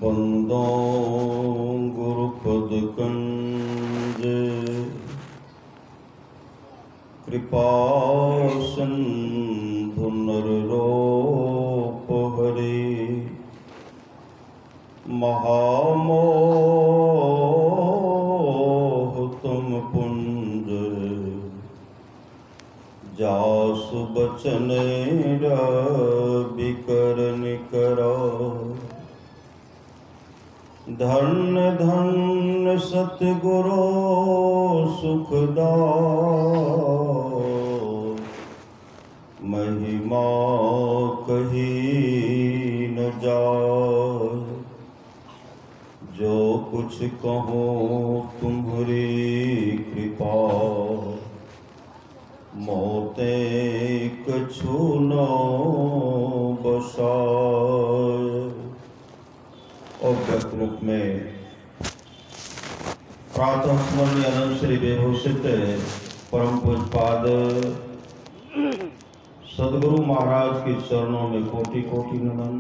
बंदो गुरुपद कंज कृपा सिंधु नररूप हरि महामोह तुम पुंज जासु बचन विकरण करो। धन्य धन्य सतगुरु सुखदाओ महिमा कही न जाए। जो कुछ कहो तुम्हारी कृपा मोते कछु न बसाए। और व्यक्त रूप में प्रातः स्मरणीय अनंत श्री विभूषित परम पूज्यपाद सदगुरु महाराज के चरणों में कोटि कोटि नमन।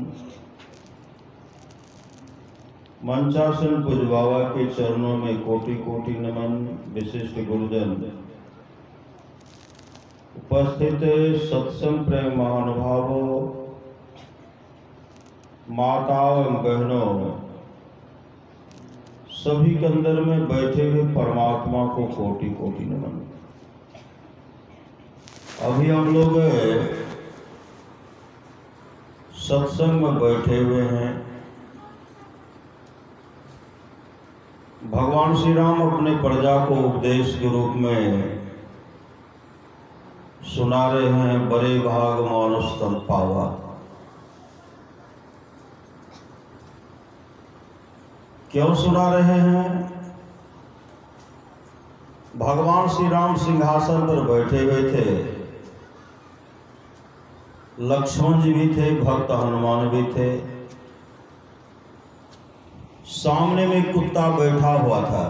मंचासन पूज्य बाबा के चरणों में कोटि कोटि नमन। विशिष्ट गुरुजन, उपस्थित सत्संग प्रेम महानुभावों, माताओं एवं बहनों, सभी के अंदर में बैठे हुए परमात्मा को कोटि कोटि नमन। अभी हम लोग सत्संग में बैठे हुए हैं। भगवान श्री राम अपने प्रजा को उपदेश के रूप में सुना रहे हैं। बड़े भाग मानुष तन पावा। क्यों सुना रहे हैं? भगवान श्री राम सिंहासन पर बैठे हुए थे, लक्ष्मण जी भी थे, भक्त हनुमान भी थे। सामने में कुत्ता बैठा हुआ था।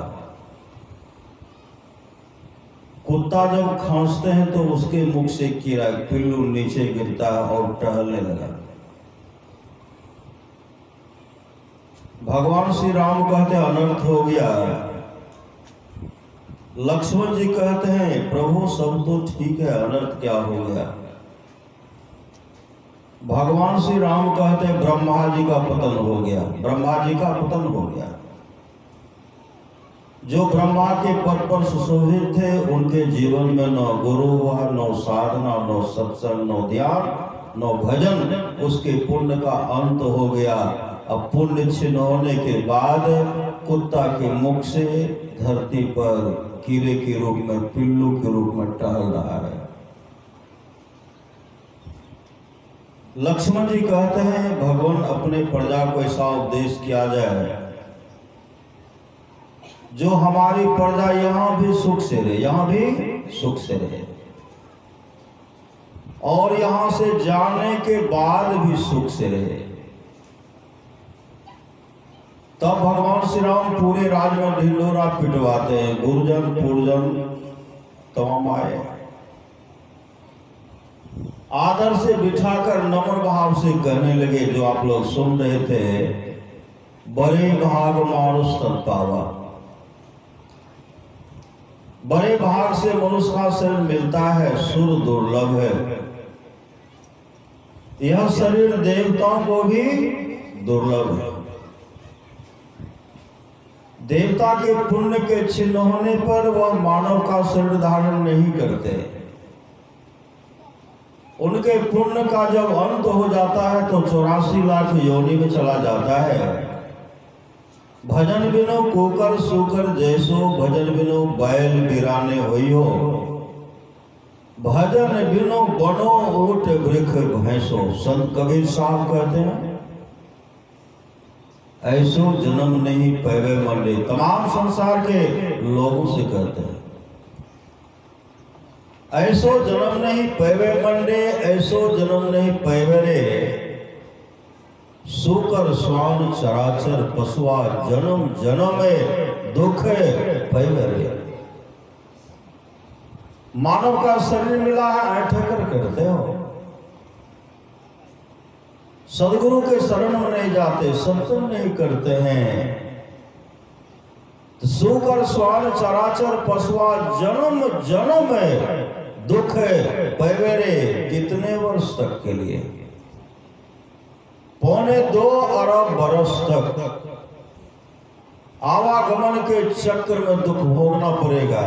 कुत्ता जब खांसते हैं तो उसके मुख से कीड़ा पिल्लू नीचे गिरता है और टहलने लगा। भगवान श्री राम कहते अनर्थ हो गया। लक्ष्मण जी कहते हैं प्रभु सब तो ठीक है, अनर्थ क्या हो गया? भगवान श्री राम कहते हैं ब्रह्मा जी का पतन हो गया। ब्रह्मा जी का पतन हो गया। जो ब्रह्मा के पद पर सुशोभित थे उनके जीवन में न गुरु हुआ, न साधना, न सत्संग, न ध्यान, न भजन। उसके पुण्य का अंत हो गया। अब पुण्य छिन्न होने के बाद कुत्ता के मुख से धरती पर कीड़े के रूप में, पिल्लू के रूप में टहल रहा है। लक्ष्मण जी कहते हैं भगवान अपने प्रजा को ऐसा उपदेश किया जाए जो हमारी प्रजा यहां भी सुख से रहे, यहां भी सुख से रहे, और यहां से जाने के बाद भी सुख से रहे। तब भगवान श्री राम पूरे राज में ढिंढोरा पिटवाते हैं। गुरुजन पुरजन तमाम आए, आदर से बिठाकर नम्र भाव से कहने लगे, जो आप लोग सुन रहे थे, बड़े भाग मानुष तन पावा। बड़े भाग से मनुष्य का शरीर मिलता है, सुर दुर्लभ है। यह शरीर देवताओं को भी दुर्लभ है। देवता के पुण्य के छिन्न होने पर वह मानव का शरीर धारण नहीं करते। उनके पुण्य का जब अंत हो जाता है तो 84 लाख योनि में चला जाता है। भजन बिनो कुकर सुकर जैसो, भजन बिनो बैल बिराने होई हो। भजन बिनो बनो ऊट वृक्ष भैंसो। संत कबीर साहब कहते हैं ऐसो जन्म नहीं पैवे मंडे। तमाम संसार के लोगों से कहते हैं ऐसो जन्म नहीं पैवे मंडे, ऐसो जन्म नहीं पैवे रे। सुकर स्वान चराचर पशुआ, जन्म जन्म में दुख पैवे रे। मानव का शरीर मिला है, ऐठे कर करते हो। सदगुरु के शरण में नहीं जाते, सत्संग नहीं करते हैं, तो सूकर स्वान चराचर पशुआ जन्म जन्म में दुख पैवेरे कितने वर्ष तक के लिए? 2.25 अरब बरस तक आवागमन के चक्र में दुख भोगना पड़ेगा।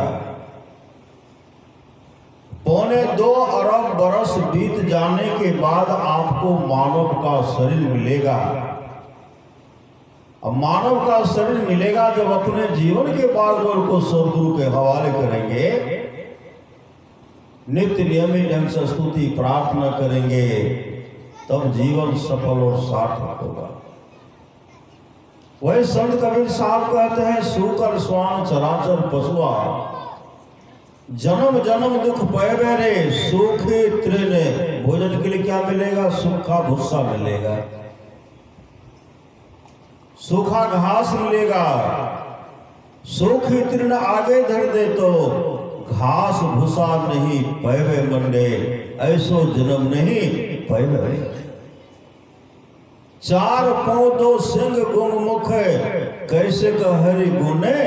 2.25 अरब बरस बीत जाने के बाद आपको मानव का शरीर मिलेगा। अब मानव का शरीर मिलेगा जब अपने जीवन के बागडोर को सदगुरु के हवाले करेंगे, नित्य नियमित ढंग से स्तुति प्रार्थना करेंगे, तब जीवन सफल और सार्थक होगा। वही संत कबीर साहब कहते हैं, सूकर स्वान चराचर पशुआ जन्म जन्म दुख पैबे रे, सूखे तृण। भोजन के लिए क्या मिलेगा? सूखा भूसा मिलेगा, सूखा घास मिलेगा। सूखी तृण आगे धर दे तो घास भूसा नहीं पैबे मंडे, ऐसो जन्म नहीं पैबे। 4 पाँव 2 सिंह गुंग मुख, कैसे का हरि गुने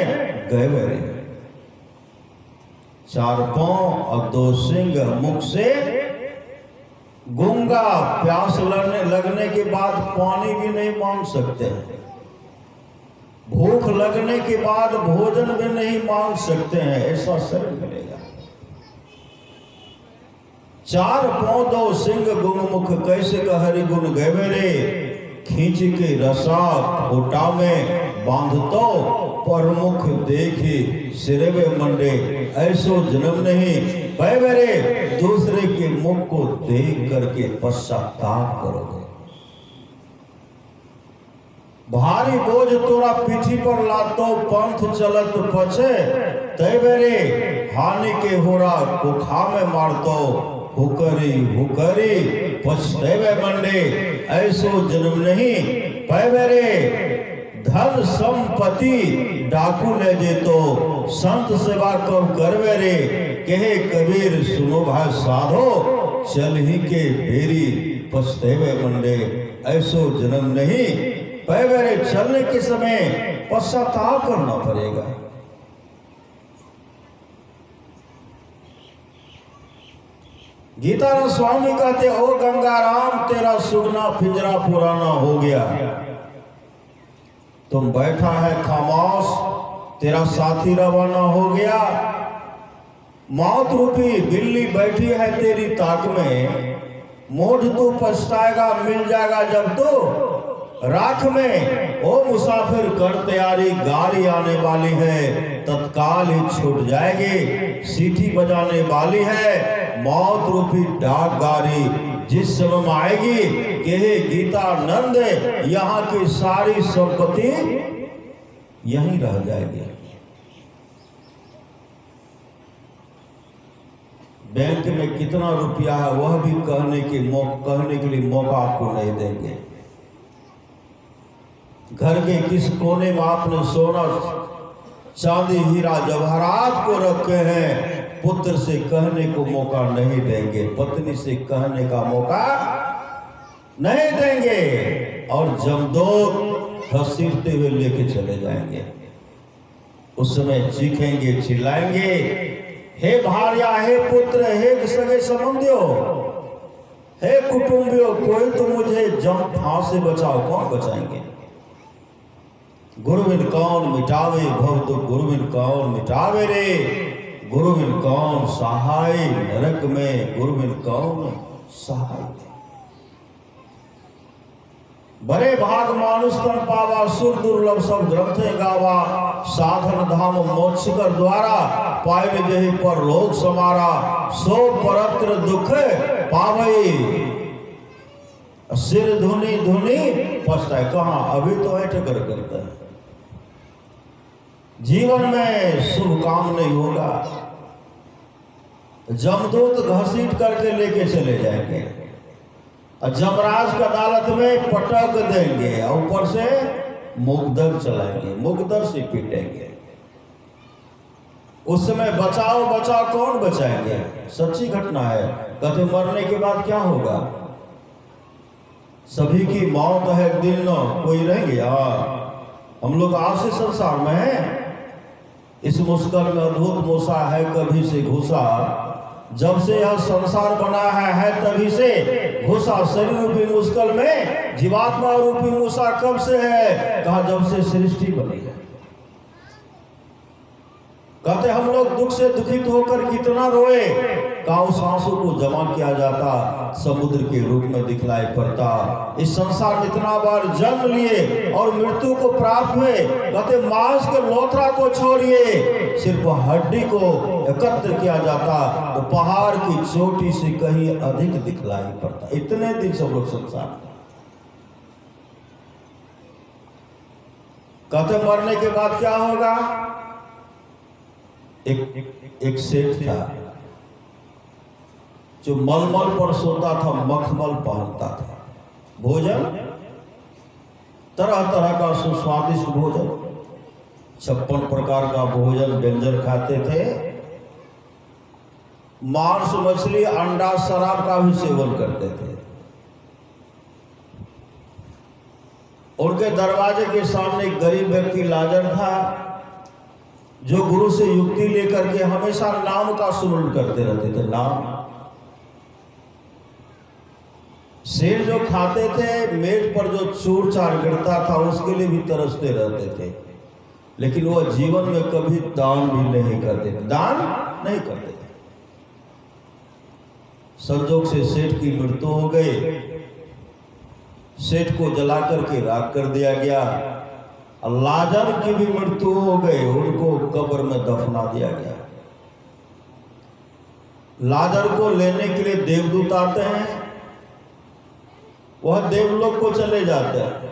गए रे। 4 पाँव और 2 सिंह मुख से गूंगा, प्यास लगने के बाद पानी भी नहीं मांग सकते हैं, भूख लगने के बाद भोजन भी नहीं मांग सकते हैं, ऐसा शरीर मिलेगा। 4 पाँव 2 सिंह गुंग मुख, कैसे का हरि गुण गए रे। खींच के रसा खोटा में बांधतो, परमुख देखी सिरवे मंडे, ऐसो जन्म नहीं पैबे रे। दूसरे के मुख को देख करके पश्चाताप करोगे। भारी बोझ तोरा पीठी पर लातो, पंथ चलत पछे तैबे रे। हानि के होरा कुखा में मारतो, हुकरी हुकरी पछतेवे मंडे, ऐसो जन्म नहीं पैबे रे। धन संपत्ति डाकू ले देतो, संत सेवा कब करवे रे। कहे कबीर सुनो भाई साधो, चल ही के बेरी पछतेवे मंडे, ऐसो जन्म नहीं पैबे रे। चलने के समय पश्चाताप करना पड़ेगा। गीता स्वामी कहते, ओ गंगाराम तेरा सुगना पिंजरा पुराना हो गया, तुम बैठा है खामोश, तेरा साथी रवाना हो गया। मौत रूपी बिल्ली बैठी है तेरी ताक में, मोढ़ तू पछताएगा मिल जाएगा जब तो राख में। ओ मुसाफिर कर तैयारी, गाड़ी आने वाली है, तत्काल ही छूट जाएगी, सीटी बजाने वाली है। मौत रूपी डाक गाड़ी जिस समय में आएगी, कहे गीता नंद यहाँ की सारी संपत्ति यहीं रह जाएगी। बैंक में कितना रुपया है वह भी कहने के लिए मौका आपको नहीं देंगे। घर के किस कोने में आपने सोना चांदी हीरा जवाहरात को रखे हैं, पुत्र से कहने को मौका नहीं देंगे, पत्नी से कहने का मौका नहीं देंगे, और जमदोत घसीटते हुए लेके चले जाएंगे। उस समय चीखेंगे चिल्लाएंगे, हे भार्या, हे पुत्र, हे सगे संबंधियों, हे कुटुंबियों, कोई तो मुझे जम फांस से बचाओ। कौन बचाएंगे? गुरुविन कौन मिटावे भव, तो गुरुविन कौन मिटावे रे। गुरुविन कौन सहाय नरक में, गुरुविन कौन सहाय। बड़े भाग मानुष तन पावा, सुर दुर्लभ सब ग्रंथे गावा। साधन धाम मोक्ष कर द्वारा, पाए जही पर लोक समारा। सो परत्र दुख पावई, सिर धुनी धुनी पछताए। कहाँ? अभी तो ऐठ कर करता है। जीवन में शुभ काम नहीं होगा, जमदूत घसीट करके लेके चले जाएंगे, और जमराज की अदालत में पटक देंगे, और ऊपर से मुकदर चलाएंगे, मुकदर से पीटेंगे। उस समय बचाओ बचाओ, कौन बचाएंगे? सच्ची घटना है। कहते मरने के बाद क्या होगा? सभी की मौत है, एक दिन न कोई रहेंगे यार। हम लोग आज से संसार में हैं। इस मुश्किल में अद्भुत मूसा है कभी से घुसा, जब से यह संसार बना है तभी से घुसा। शरीर रूपी मुश्किल में जीवात्मा रूपी मूसा कब से है? कहा जब से सृष्टि बनी है। कहते हम लोग दुख से दुखित होकर कितना रोए, कहा उस आंसू को जमा किया जाता, समुद्र के रूप में दिखलाई पड़ता। इस संसार में इतना बार जन्म लिए और मृत्यु को प्राप्त हुए। कहते मांस के लोथरा को छोड़िए, सिर्फ हड्डी को एकत्र किया जाता तो पहाड़ की चोटी से कहीं अधिक दिखलाई पड़ता। इतने दिन सब लोग संसार। कहते मरने के बाद क्या होगा? एक सेठ था जो मलमल पर सोता था, मखमल पहनता था। भोजन तरह तरह का सुस्वादिष्ट भोजन, 56 प्रकार का भोजन व्यंजन खाते थे। मांस मछली अंडा शराब का भी सेवन करते थे। उनके दरवाजे के सामने एक गरीब व्यक्ति लाजर था जो गुरु से युक्ति लेकर के हमेशा नाम का सुमरण करते रहते थे। नाम शेर जो खाते थे, मेज पर जो चूर चार गिरता था उसके लिए भी तरसते रहते थे, लेकिन वह जीवन में कभी दान भी नहीं करते थे। दान नहीं करते थे। संजोग से सेठ की मृत्यु हो गई। सेठ को जला करके राख कर दिया गया। लाजर की भी मृत्यु हो गई, उनको कब्र में दफना दिया गया। लाजर को लेने के लिए देवदूत आते हैं, वह देवलोक को चले जाते हैं।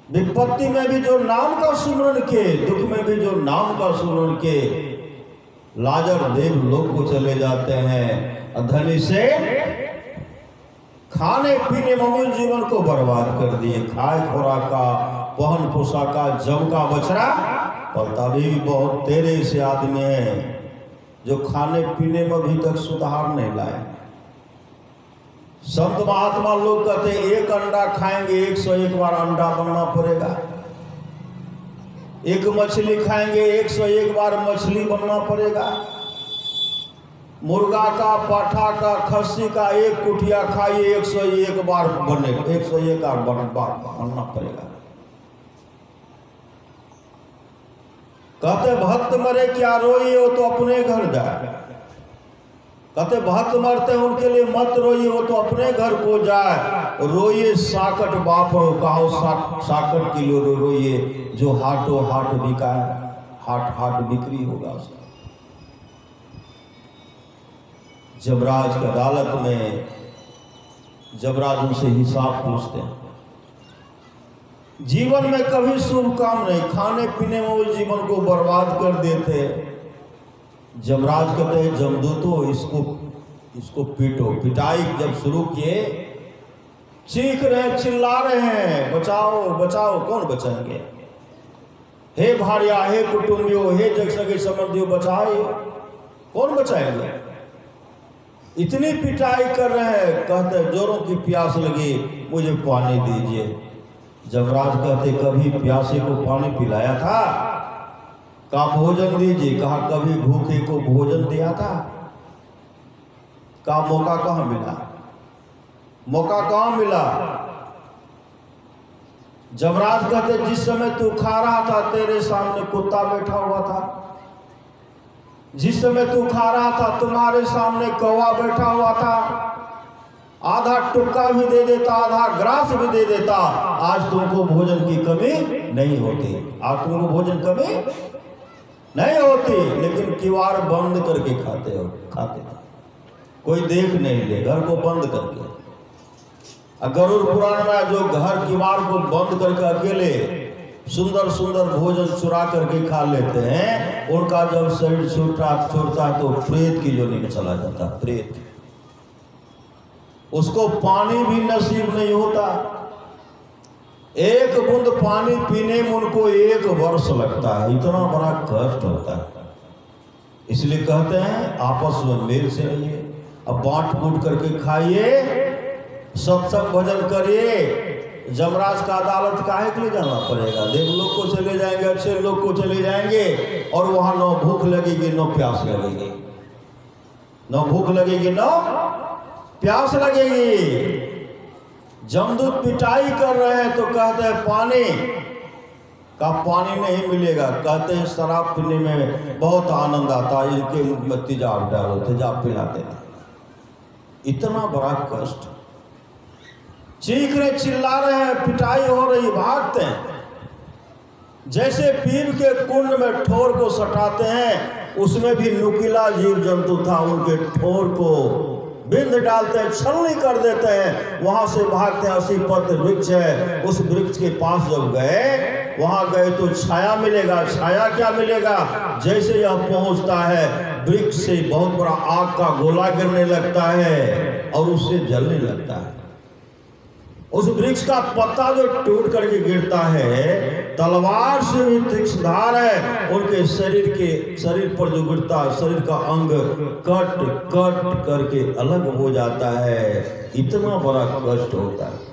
विपत्ति में भी जो नाम का सुमरण के, दुख में भी जो नाम का सुमरण के, लाजर देवलोक को चले जाते हैं। धनी से खाने पीने मामूल जीवन को बर्बाद कर दिए। खाए खुराका, पहन पोशाका, जम का बछड़ा पलता भी बहुत। तेरे से आदमी है जो खाने पीने में अभी तक सुधार नहीं लाए। संत महात्मा लोग कहते एक अंडा खाएंगे 101 बार अंडा बनना पड़ेगा। एक मछली खाएंगे 101 बार मछली बनना पड़ेगा। मुर्गा का, पाठा का, खस्सी का एक कुटिया खाइए 101 बार बने, 101 बार बनना पड़ेगा। कहते भक्त मरे क्या रोइए, वो तो अपने घर जाए। कहते भक्त मरते उनके लिए मत रोइए, वो तो अपने घर को जाए। रोइए साकट बाप हो, कहो साकट के लिए रोइए जो हाटो हाट बिका है, हाट बिक्री होगा उसका। जमराज की अदालत में जमराज उनसे हिसाब पूछते हैं। जीवन में कभी शुभ काम नहीं, खाने पीने में वो जीवन को बर्बाद कर देते। जमराज कहते हैं जमदूतो इसको पीटो। पिटाई जब शुरू किए, चीख रहे, चिल्ला रहे हैं, बचाओ बचाओ। कौन बचाएंगे? हे भारिया, हे कुटुंबियों, हे जग सके संबंधियों, बचाए। कौन बचाएंगे? इतनी पिटाई कर रहे हैं। कहते जोरों की प्यास लगी, मुझे पानी दीजिए। जमराज कहते कभी प्यासे को पानी पिलाया था? कहा भोजन दीजिए। कहा कभी भूखे को भोजन दिया था? कहा मौका कहाँ मिला? मौका कहाँ मिला? जमराज कहते जिस समय तू खा रहा था तेरे सामने कुत्ता बैठा हुआ था। जिस समय तू खा रहा था तुम्हारे सामने कौवा बैठा हुआ था। आधा टुक्का भी दे देता, आधा ग्रास भी दे देता। आज तुमको भोजन की कमी नहीं होती। आज तुमको भोजन कमी नहीं होती, लेकिन किवाड़ बंद करके खाते थे। कोई देख नहीं ले, घर को बंद करके। गरुड़ पुराण में जो घर किवाड़ को बंद करके अकेले सुंदर सुंदर भोजन चुरा करके खा लेते हैं, उनका जब शरीर छूटता तो प्रेत की योनि में चला जाता। प्रेत, उसको पानी भी नसीब नहीं होता। एक बूंद पानी पीने में उनको 1 वर्ष लगता है, इतना बड़ा कष्ट होता है। इसलिए कहते हैं आपस में मेल से रहिए, अब बांट कूट करके खाइए, सत्संग भजन करिए। जमराज का अदालत काहे के लिए जाना पड़ेगा? देव लोग को चले जाएंगे, अच्छे लोग को चले जाएंगे, और वहां न भूख लगेगी न प्यास लगेगी, न भूख लगेगी न प्यास लगेगी। जमदूत पिटाई कर रहे हैं तो कहते हैं पानी का पानी नहीं मिलेगा, कहते हैं शराब पीने में बहुत आनंद आता है, इनके मुख में तेजाब डालो, तेजाब पिलाते हैं। इतना बड़ा कष्ट, चीख रहे, चिल्ला रहे हैं, पिटाई हो रही, भागते हैं। जैसे पीप के कुंड में ठोर को सटाते हैं, उसमें भी नुकीला जीव जंतु था, उनके ठोर को बिंद डालते हैं, छलनी कर देते हैं, वहां से भागते हैं। 80 पत्र वृक्ष है, उस वृक्ष के पास जब गए, वहां गए तो छाया मिलेगा। छाया क्या मिलेगा? जैसे यह पहुंचता है, वृक्ष से बहुत बड़ा आग का गोला गिरने लगता है और उससे जलने लगता है। उस वृक्ष का पत्ता जो टूट करके गिरता है, तलवार से भी तीक्ष्ण धार है, उनके शरीर पर जो गिरता है, शरीर का अंग कट कट करके अलग हो जाता है। इतना बड़ा कष्ट होता है।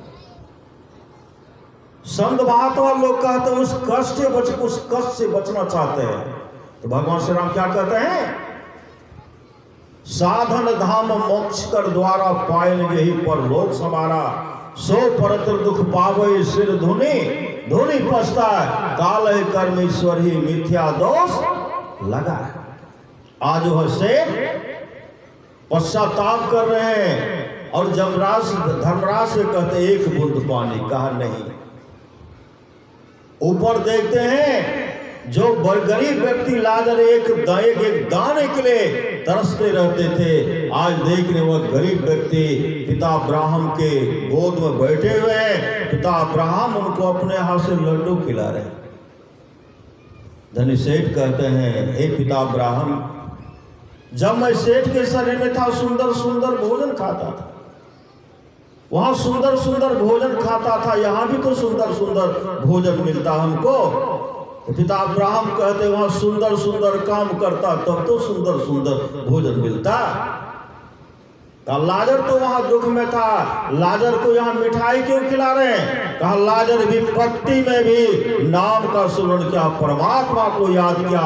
संत महात्मा लोग कहते हैं उस कष्ट से बचना चाहते हैं, तो भगवान श्री राम क्या कहते हैं? साधन धाम मोक्ष कर द्वारा पाएंगे ही पर लोक समारा, सो परत्र दुख पावे सिर धुनी धुनी पछता, काल है कर्म ईश्वर ही मिथ्या दोष लगा। आज वह से पश्चाताप कर रहे हैं और धर्मराज से कहते 1 बूंद पानी, कहा नहीं। ऊपर देखते हैं जो गरीब व्यक्ति लाजर एक दाने के लिए तरसते रहते थे, आज देख रहे वह गरीब व्यक्ति पिता अब्राहम के गोद में बैठे हुए हैं। पिता अब्राहम उनको अपने हाथ से लड्डू खिला रहे हैं। धनी सेठ कहते हैं, हे पिता अब्राहम, जब मैं सेठ के शरीर में था सुंदर सुंदर भोजन खाता था, वहां सुंदर सुंदर भोजन खाता था, यहाँ भी तो सुंदर सुंदर भोजन मिलता हमको। पिता अब्राहम कहते वहां सुंदर सुंदर काम करता तब तो सुंदर सुंदर भोजन मिलता। लाजर तो वहां दुख में था, लाजर को यहाँ मिठाई क्यों खिला रहे हैं? कहा लाजर विपत्ति में भी नाम का स्मरण किया, परमात्मा को याद किया।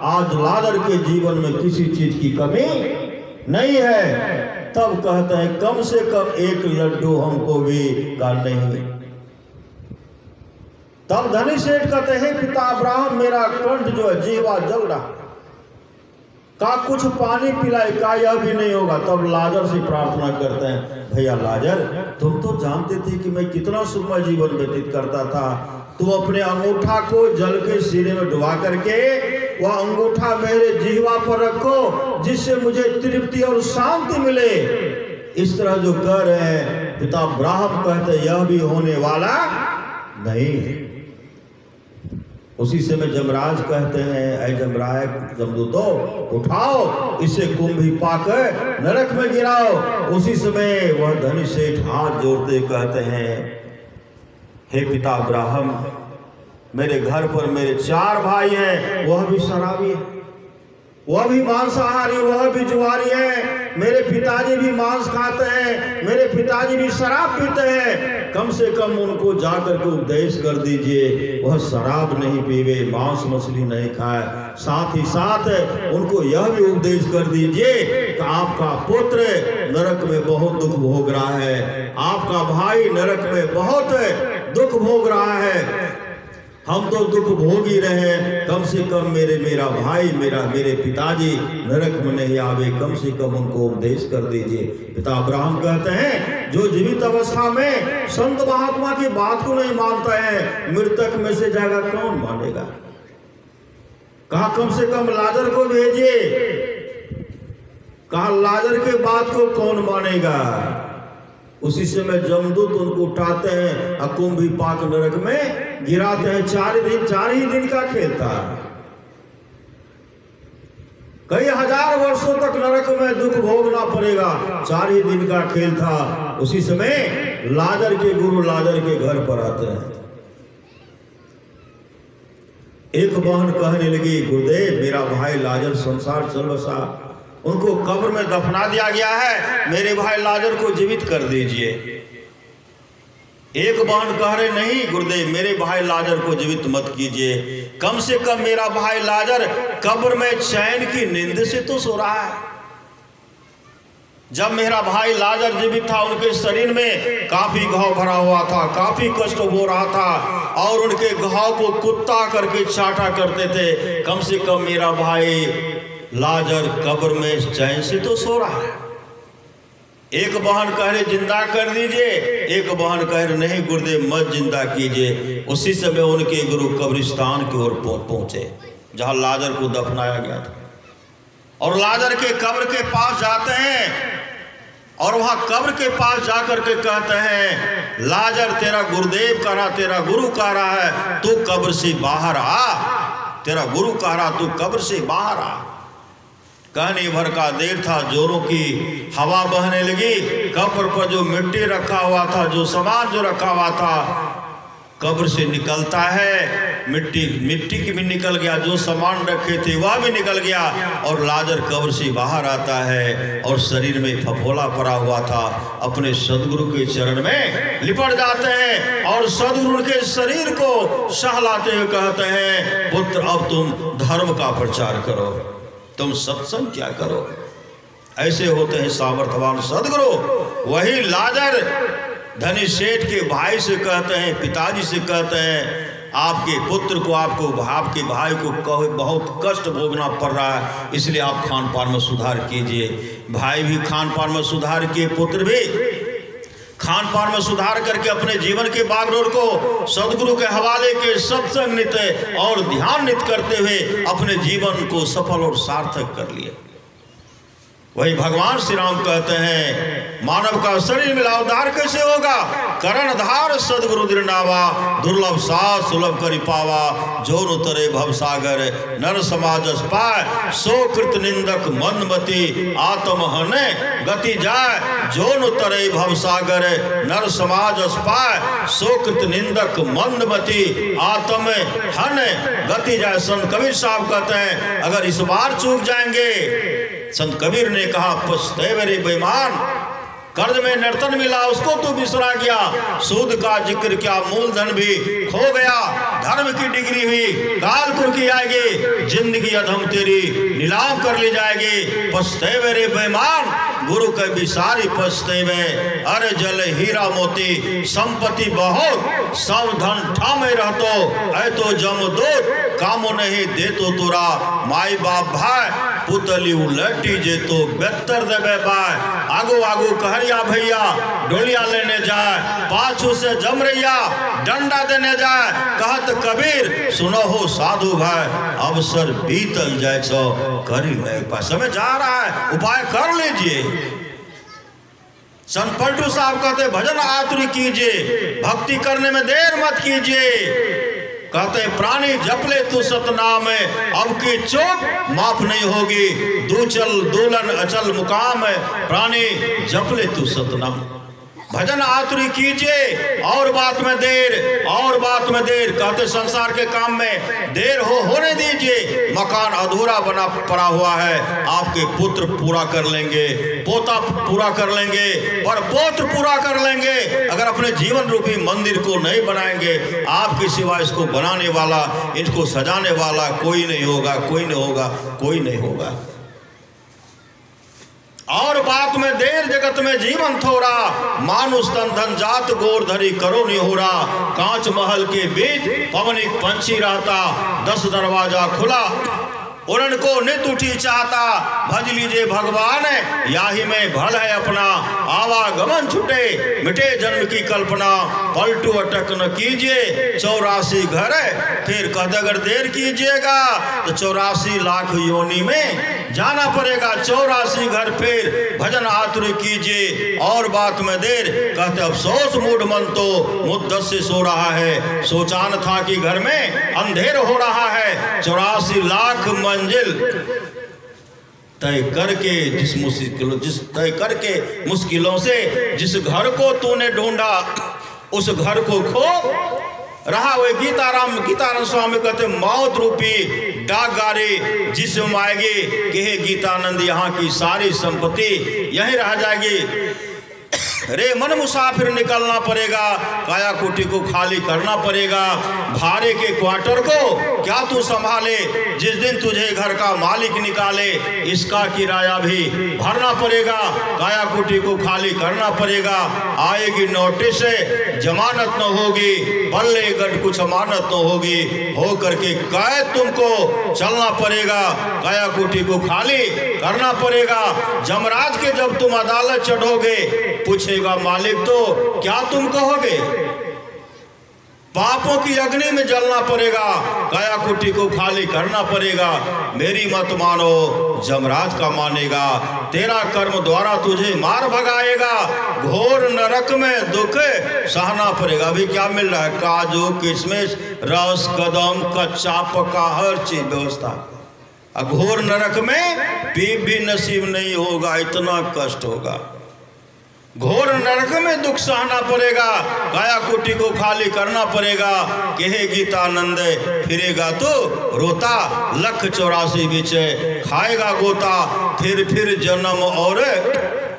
आज लाजर के जीवन में किसी चीज की कमी नहीं है। तब कहते हैं कम से कम 1 लड्डू हमको भी का नहीं। तब धनी सेठ कहते हैं पिता अब्राहम, मेरा कंठ जो है जीवा जल रहा, का कुछ पानी पिलाए, का यह भी नहीं होगा। तब लाजर से प्रार्थना करते हैं, भैया लाजर, तुम तो जानते थे कि मैं कितना सुखमय जीवन व्यतीत करता था, तुम अपने अंगूठा को जल के सिरे में डुबा करके वह अंगूठा मेरे जीवा पर रखो, जिससे मुझे तृप्ति और शांति मिले। इस तरह जो कह रहे हैं, पिता अब्राहम कहते यह भी होने वाला नहीं। उसी समय जमराज कहते हैं, ऐ जमराज जमदूतो उठाओ, इसे कुंभी पाकर नरक में गिराओ। उसी समय वह धनी सेठ हाथ जोड़ते कहते हैं, हे पिता अब्राहम, मेरे घर पर मेरे 4 भाई हैं, वह भी शराबी है, वह भी मांसाहारी, वह भी जुआरी है। मेरे पिताजी भी मांस खाते हैं, मेरे पिताजी भी शराब पीते हैं। कम से कम उनको जाकर के उपदेश कर दीजिए, वह शराब नहीं पीवे, मांस मछली नहीं खाए। साथ ही साथ उनको यह भी उपदेश कर दीजिए कि आपका पुत्र नरक में बहुत दुख भोग रहा है, आपका भाई नरक में बहुत दुख भोग रहा है। हम तो दुख भोग ही रहे, कम से कम मेरा भाई मेरे पिताजी नरक में नहीं आवे, कम से कम उनको उपदेश कर दीजिए। पिता अब्राहम कहते हैं, जो जीवित अवस्था में संत महात्मा की बात को नहीं मानता है, मृतक में से जाएगा कौन मानेगा? कहा कम से कम लाजर को भेजिए। कहा लाजर के बात को कौन मानेगा? उसी समय जमदूत उनको उठाते हैं, अकुंभी पाक नरक में गिराते हैं। 4 ही दिन का खेल था, कई हजार वर्षों तक नरक में दुख भोगना पड़ेगा, 4 ही दिन का खेल था। उसी समय लाजर के गुरु लाजर के घर पर आते हैं। एक बहन कहने लगी, गुरुदेव मेरा भाई लाजर संसार चल बसा, उनको कब्र में दफना दिया गया है, मेरे भाई लाजर को जीवित कर दीजिए। एक बहन कह रहे, नहीं गुरुदेव मेरे भाई लाजर को जीवित मत कीजिए, कम से कम मेरा भाई लाजर कब्र में चैन की नींद से तो सो रहा है। जब मेरा भाई लाजर जीवित था उनके शरीर में काफी घाव भरा हुआ था, काफी कष्ट हो रहा था और उनके घाव को कुत्ता करके चाटा करते थे। कम से कम मेरा भाई लाजर कब्र में चैन से तो सो रहा है। एक बहन कह रहे जिंदा कर दीजिए, एक बहन कह रहे नहीं गुरुदेव मत जिंदा कीजिए। उसी समय उनके गुरु कब्रिस्तान की ओर पहुंचे जहां लाजर को दफनाया गया था, और लाजर के कब्र के पास जाते हैं और वहां कब्र के पास जाकर के कहते हैं, लाजर तेरा गुरुदेव कह रहा, तेरा गुरु कह रहा है तू कब्र से बाहर आ, तेरा गुरु कह रहा तू कब्र से बाहर आ। कहने भर का देर था, जोरों की हवा बहने लगी, कब्र पर जो मिट्टी रखा हुआ था, जो सामान जो रखा हुआ था कब्र से निकलता है, मिट्टी की भी निकल गया, जो सामान रखे थे वह भी निकल गया, और लाजर कब्र से बाहर आता है और शरीर में फफोला पड़ा हुआ था, अपने सदगुरु के चरण में लिपट जाते हैं और सदगुरु के शरीर को सहलाते हुए कहते हैं, पुत्र अब तुम धर्म का प्रचार करो, तुम सत्संग क्या करो। ऐसे होते हैं सामर्थ्यवान सदगुरु। वही लाजर धनी सेठ के भाई से कहते हैं, पिताजी से कहते हैं, आपके पुत्र को आपके भाई को बहुत कष्ट भोगना पड़ रहा है, इसलिए आप खान पान में सुधार कीजिए। भाई भी खान पान में सुधार किए, पुत्र भी खान पान में सुधार करके अपने जीवन के बागडोर को सदगुरु के हवाले के सत्संग नित्य और ध्यान नित्य करते हुए अपने जीवन को सफल और सार्थक कर लिए। वही भगवान श्री राम कहते हैं, मानव का शरीर मिला उद्धार कैसे होगा, करण धार सदगुरु दृढ़ावा, दुर्लभ साथ सुलभ करि पावा, जो उतरे भवसागर नर समाज पाए, सो कृत निंदक मंदमती आत्म हने गति जाए, जो उतरे भवसागर नर समाज पाए, सो कृत निंदक मंदमती आत्म हने गति जाए। संत कबीर साहब कहते हैं, अगर इस बार चूक जाएंगे, संत कबीर ने कहा, पछतावे रे बेईमान, कर्ज में नर्तन मिला उसको तो बिसरा गया, सूद का जिक्र क्या मूलधन भी खो गया, धर्म की डिग्री हुई कालपुर की आएगी, जिंदगी अधम तेरी नीलाम कर ली जाएगी। पछतावे रे बेईमान, गुरु के बिसारी पछतावे, अरे जल हीरा मोती संपत्ति बहुत, सब धन ठामे रहतो, ऐ तो जमदूत कामो नहीं दे तो तुरा, माई बाप भाई पुतली उलटी जे तो बेहतर देवे बाय, आगो आगो कहरिया भैया डोलिया लेने जाए, पाछू से जमरैया डंडा देने जाए, कहत कबीर सुनो हो साधु भाई, अवसर बीतल जाए छो करी नहीं पाए, समय जा रहा है उपाय कर लीजिए। संत पलटू साहब कहते भजन आतुरी कीजिए, भक्ति करने में देर मत कीजिए। कहते प्राणी जपले तू सतनाम, अब की चोट माफ नहीं होगी, दूचल दूलन अचल मुकाम, प्राणी जपले तू सतनाम। भजन आतुरी कीजिए और बात में देर, और बात में देर। कहते संसार के काम में देर होने दीजिए, मकान अधूरा बना पड़ा हुआ है, आपके पुत्र पूरा कर लेंगे, पोता पूरा कर लेंगे, पर पोत्र पूरा कर लेंगे। अगर अपने जीवन रूपी मंदिर को नहीं बनाएंगे, आपके सिवा इसको बनाने वाला, इसको सजाने वाला कोई नहीं होगा, कोई नहीं होगा, कोई नहीं होगा। और बात में देर जगत में जीवन थोड़ा, मानुष तन धन जात गोर धरी करो नहीं हो रहा, कांच महल के बीच पवनिक पंछी रहता, 10 दरवाजा खुला उड़न को नित उठी चाहता, भज लीजिए भगवान याही में भल है अपना, आवागमन छुटे मिटे जन्म की कल्पना, पलटू अटक न कीजिए 84 घर, फिर कहते अगर देर कीजिएगा तो 84 लाख योनि में जाना पड़ेगा, 84 घर फिर भजन आतुर कीजिए। और बात में देर, कहते अफसोस मूढ़ मन तो मुद्दत से सो रहा है, सोचान था कि घर में अंधेर हो रहा है, 84 लाख मंजिल तय करके मुश्किलों से जिस घर को तूने ढूंढा, उस घर को खो रहा वही गीताराम स्वामी कहते मौत रूपी डाक गाड़ी जिसमें आएगी कि हे गीतानंद यहाँ की सारी संपत्ति यहीं रह जाएगी। रे मन मुसाफिर निकलना पड़ेगा, काया कुटी को खाली करना पड़ेगा, भाड़े के क्वार्टर को क्या तू संभाले, जिस दिन तुझे घर का मालिक निकाले इसका किराया भी भरना पड़ेगा, काया कुटी को खाली करना पड़ेगा, आएगी नोटिस जमानत न होगी, बल्ले गढ़ कुछ अमानत न होगी, हो करके कैद तुमको चलना पड़ेगा, काया कुटी को खाली करना पड़ेगा। जमराज के जब तुम अदालत चढ़ोगे पूछेगा मालिक तो क्या तुम कहोगे, पापों की अग्नि में जलना पड़ेगा, काया कुटी को खाली करना पड़ेगा, मेरी मत मानो जमराज का मानेगा, तेरा कर्म द्वारा तुझे मार भगाएगा, घोर नरक में दुख सहना पड़ेगा। अभी क्या मिल रहा है, काजू किशमिश रस कदम कच्चा पका हर चीज व्यवस्था, घोर नरक में पीप भी नसीब नहीं होगा, इतना कष्ट होगा, घोर नरक में दुख सहना पड़ेगा, काया कुटी को खाली करना पड़ेगा, कहे गीतानंद फिरेगा तो रोता, 184 बीच खाएगा गोता, फिर जन्म और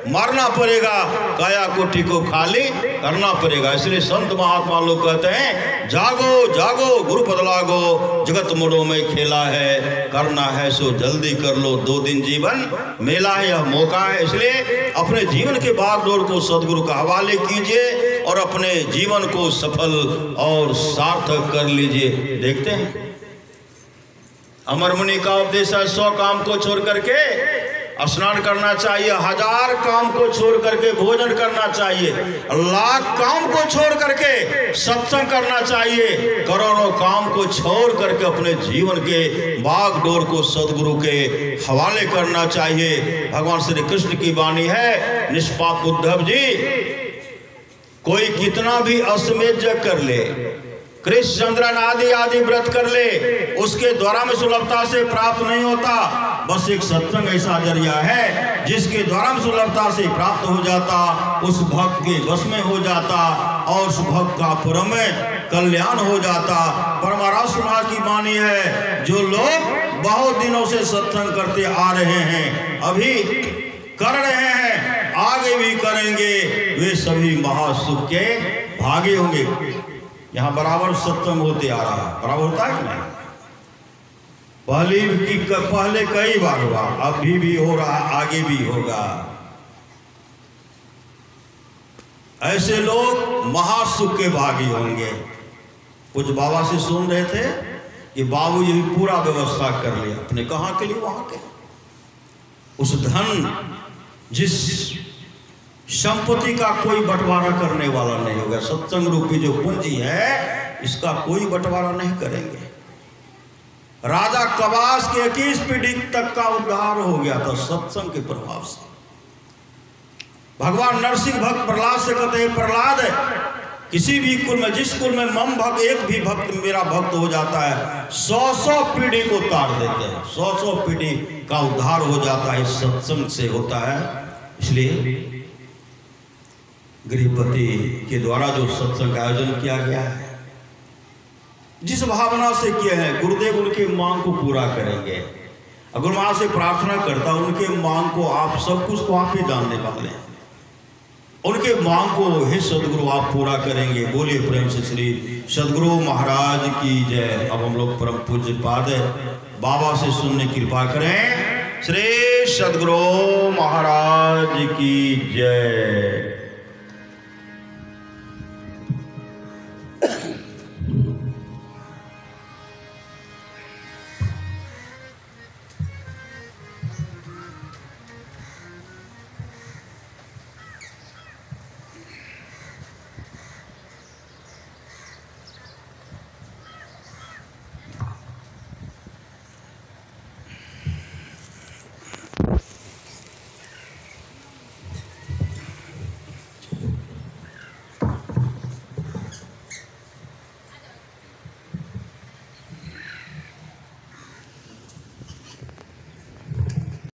मरना पड़ेगा, काया कुटी को खाली करना पड़ेगा। इसलिए संत महात्मा लोग कहते हैं जागो जागो गुरु पद लागो, जगत मोड़ों में खेला है, करना है सो जल्दी कर लो, 2 दिन जीवन मेला है, यह मौका है। इसलिए अपने जीवन के बागडोर को सदगुरु का हवाले कीजिए और अपने जीवन को सफल और सार्थक कर लीजिए। देखते हैं अमर मुनि का उपदेश है, 100 काम को छोड़ करके स्नान करना चाहिए, 1000 काम को छोड़ करके भोजन करना चाहिए, 1,00,000 काम को छोड़ करके सत्संग करना चाहिए, करोड़ों काम को छोड़ करके अपने जीवन के बागडोर को सदगुरु के हवाले करना चाहिए। भगवान श्री कृष्ण की वाणी है, निष्पाप उद्धव जी, कोई कितना भी अश्वमेध यज्ञ कर ले, कृष्ण चंद्रन आदि व्रत कर ले, उसके द्वारा में सुलभता से प्राप्त नहीं होता। बस एक सत्संग ऐसा जरिया है जिसके द्वारा में सुलभता से प्राप्त हो जाता, उस भक्त के वश में हो जाता और उस भक्त का परम कल्याण हो जाता। परमाराज समाज की वाणी है, जो लोग बहुत दिनों से सत्संग करते आ रहे हैं, अभी कर रहे हैं, आगे भी करेंगे, वे सभी महासुख के भागी होंगे। यहाँ बराबर सत्संग होते आ रहा है, बराबर होता है कि नहीं? पहले कई बार हुआ, अभी भी हो रहा, आगे भी होगा। ऐसे लोग महासुख के भागी होंगे। कुछ बाबा से सुन रहे थे कि बाबू जी पूरा व्यवस्था कर लिया, अपने कहाँ के लिए वहां के, उस धन जिस संपत्ति का कोई बंटवारा करने वाला नहीं होगा। सत्संग रूपी जो पूंजी है इसका कोई बंटवारा नहीं करेंगे। राजा कबास के 21 पीढ़ी तक का उद्धार हो गया था सत्संग के प्रभाव से। भगवान नरसिंह भक्त प्रहलाद से कहते हैं, प्रहलाद किसी भी कुल में, जिस कुल में मम भक्त, एक भी भक्त मेरा भक्त हो जाता है, 100 पीढ़ी को तार देते हैं, 100 पीढ़ी का उद्धार हो जाता है, सत्संग से होता है। इसलिए गृहपति के द्वारा जो सत्संग का आयोजन किया गया है, जिस भावना से किए हैं, गुरुदेव उनके मांग को पूरा करेंगे। अगर मां से प्रार्थना करता, उनके मांग को आप सब कुछ तो आप ही जानने वाले हैं, उनके मांग को हे सदगुरु आप पूरा करेंगे। बोलिए प्रेम से श्री सदगुरु महाराज की जय। अब हम लोग परम पूज्य पाद बाबा से सुनने की कृपा करें। श्री सदगुरु महाराज की जय।